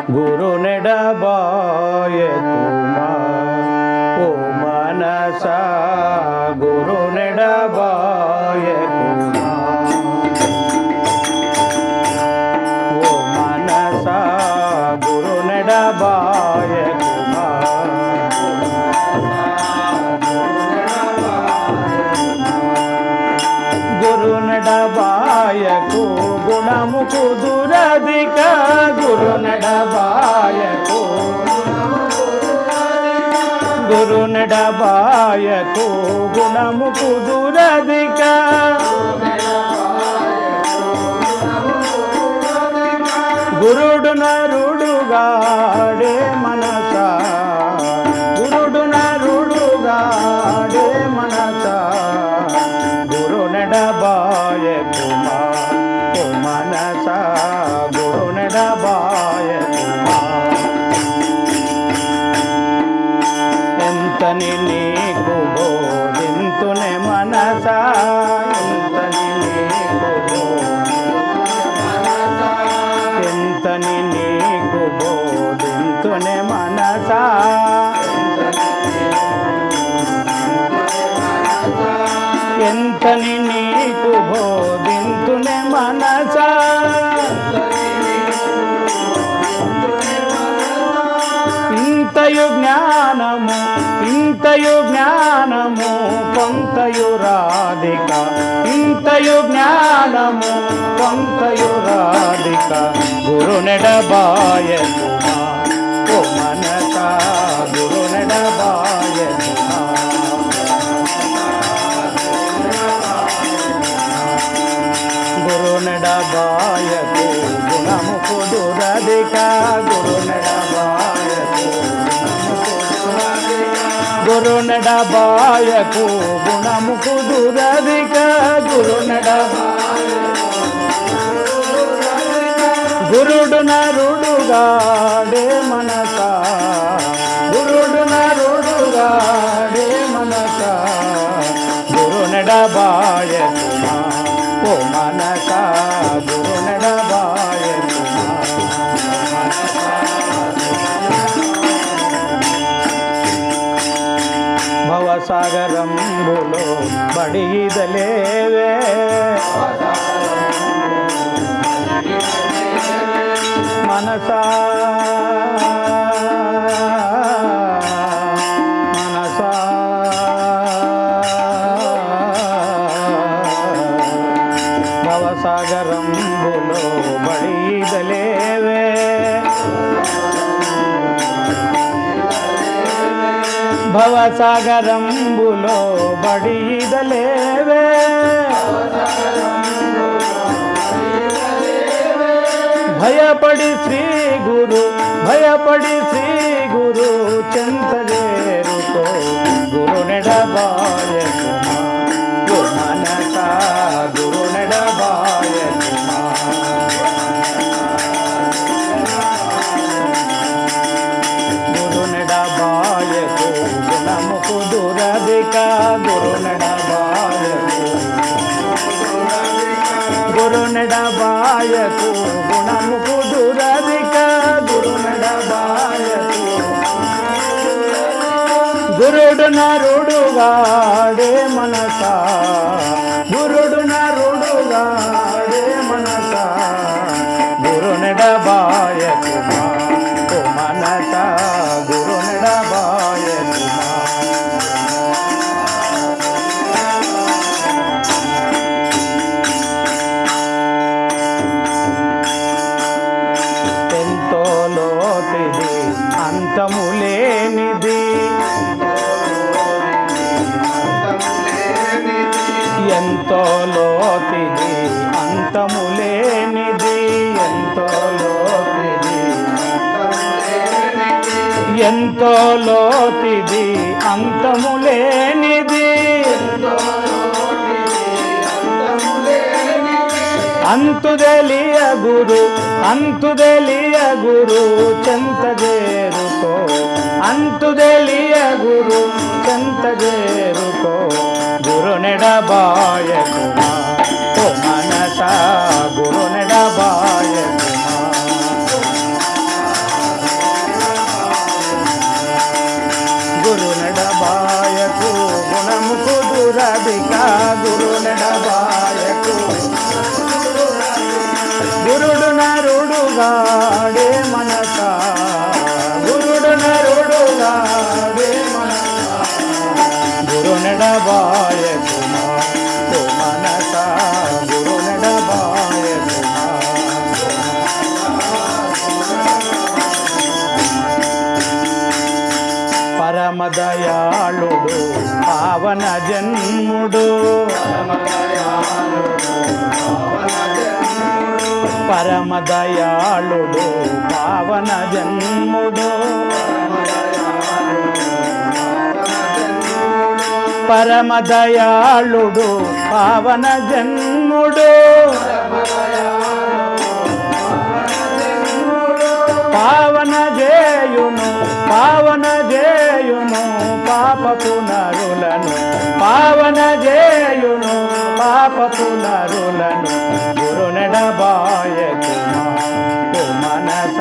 గురు నెడబాయకుమా ఓ మనస గురు నెడబాయకుమా ఓ మనస గురు నెడబాయకుమా గురు నెడబాయకు గుణముకు దురధిక గురు నెడబాయకు గురు నెడబాయకు గుణముకు దురధిక గురుడు నరుడుగాడే మనస గురుడు నరుడుగాడే మనస గురు నెడబాయకుమా ఓ మనస గురు నెడబాయకుమా ఎంతని నీకు బోధింతునే మనస ఎంతని నీకు ఎంతని నీకు బోధింతునే మనస ఎంతని నీకు బోధింతునే మనస ఇంతయు జ్ఞానము కొంతయు రాధిక ఇంతయు జ్ఞానము కొంతయు రాధిక గురు నెడబాయకుమా ఓ మనస గురు నెడబాయకుమా గురు నెడబాయకు గుణముకు దురధిక గురు నెడబాయకు గురు నెడబాయకు గుణముకు దురధిక గురు గురుడు నరుడుగాడే మనస గురుడు నరుడుగాడే మనస గురు నెడబాయకుమా ఓ మనస గురు నెడబాయకుమా భవసాగరంబులో బడిదలేవే మనసా మనసా భవసాగరంబులో బడిదలేవే భవసాగరంబులో బడిదలేవే భయపడి శ్రీ గురు చెంతలేరుతో గురు నెడబాయకుమా ఓ మనస గురు నెడబాయకుమా గురు నెడబాయకు గుణముకు దురధిక గురు నెడబాయకు గురు నెడబాయకు గుణముకు దురధిక గురు నెడబాయకు గురుడు నరుడుగాడే మనస గురుడు నరుడుగాడే మనస గురు నెడబాయకుమా ఓ మనస గురు నెడబాయకుమా ఎంతో లోతిది అంతములేనిది ఎంతో లోతిది అంతములేనిది ఎంతో లోతిది ఎంతో లోతిది అంతములేనిది అంతుదెలియ గురు చెంతజేరుకో అంతుదెలియ గురు చెంతజేరుకో గురు నెడబాయకుమా ఓ మనస గురు నెడబాయకుమా నరుడుగాడే మనస గురుడు నరుడుగాడే మనస గురు నెడబాయకుమా ఓ మనస గురు నెడబాయకుమా పరమదయాళుడు పావన జన్ముడు పరమదయాళుడు పావన జన్ముడు పరమదయాళుడు పావన జన్ముడు పావన జేయును పావన జేయును పాపపు నరులను పావన జేయును పాపపు నరులను గురు నెడబాయకుమా ఓ మనస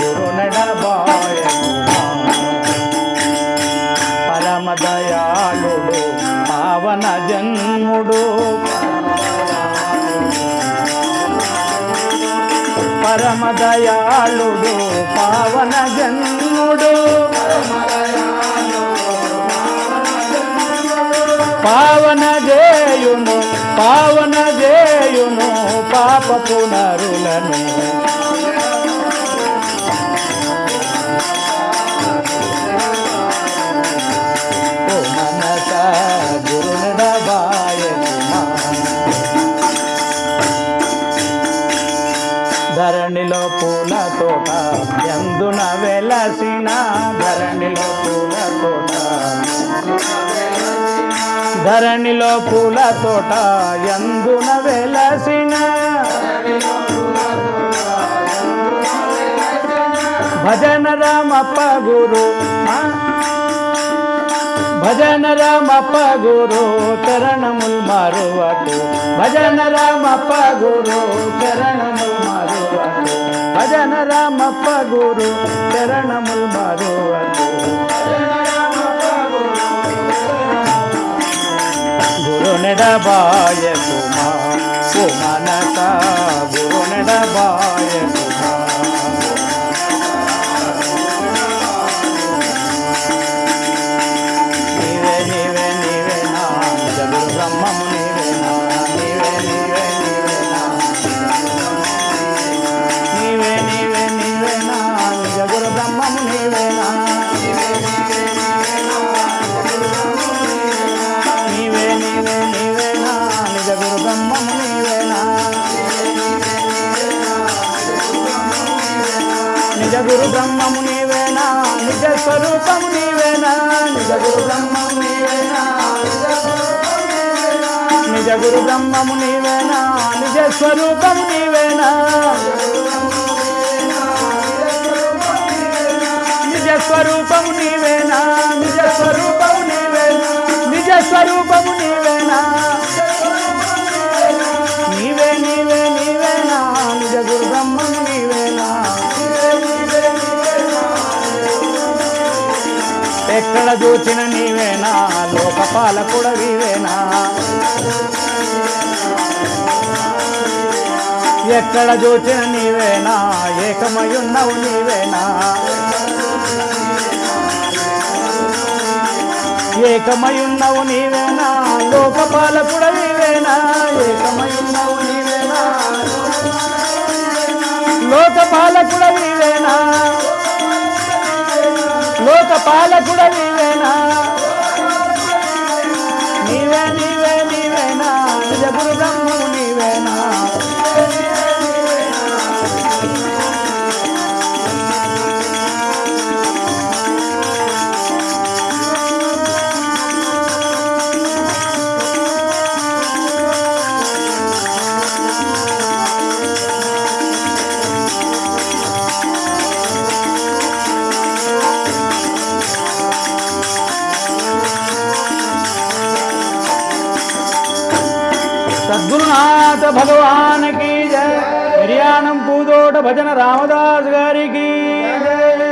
గురు నెడబాయకుమా పరమదయాళుడు పావన జన్ముడు పరమదయాళుడు పావన జన్ముడు పావన జేయును పావన జేయును పాపపు నరులను ఓ మనస గురు నెడబాయకుమా ధరణిలో పూల తోట ఎందున వెలసిన ధరణిలో పూల తోట ధరణిలో పూల తోట ఎందున వెలసిన భజన రామప్ప గురు భజన రామప్ప గురు చరణముల్ మారువకు భజన రామప్ప గురు చరణముల్ మారువకు భజన రామప్ప గురు చరణముల్ మారువకు గురు నెడబాయకుమా ఓ మనస గురు నెడబాయకుమా బ్రహ్మము నీవేనా నీవే నీవే నీవేనా నీవే నీవే నీవేనా నిజ గురు బ్రహ్మము నీవేనా నీవే నీవే నీవేనా నిజ గురు బ్రహ్మము నీవేనా నిజ గురు బ్రహ్మము నీవేనా నిజ స్వరూపము నీవేనా నిజ గురు బ్రహ్మము నీవేనా నిజ గురు బ్రహ్మము నీవేనా నిజ స్వరూపము నీవేనా నిజ స్వరూపము నీవేనా నిజ స్వరూపము నీవేనా నిజ స్వరూపము నీవేనా నీవే నీవే నీవేనా నిజ గురు బ్రహ్మము నీవేనా ఎక్కడ చూచిన నీవేనా లోకపాలకుడ నీవేనా ఎక్కడ చూచిన నీవేనా ఏకమయున్నవు నీవేనా ఏకమయున్నవు నీవేనా లోకపాలకుడ నీవేనా ఏకమయున్నవు నీవేనా లోకపాలకుడ నీవేనా లోకపాలకుడ నీవేనా నీవే నీవే నీవేనా నిజ గురు బ్రహ్మము నీవేనా సద్గురునాథ భగవాన్ की जय। हरियाणम पूदोट भजन रामदास गारी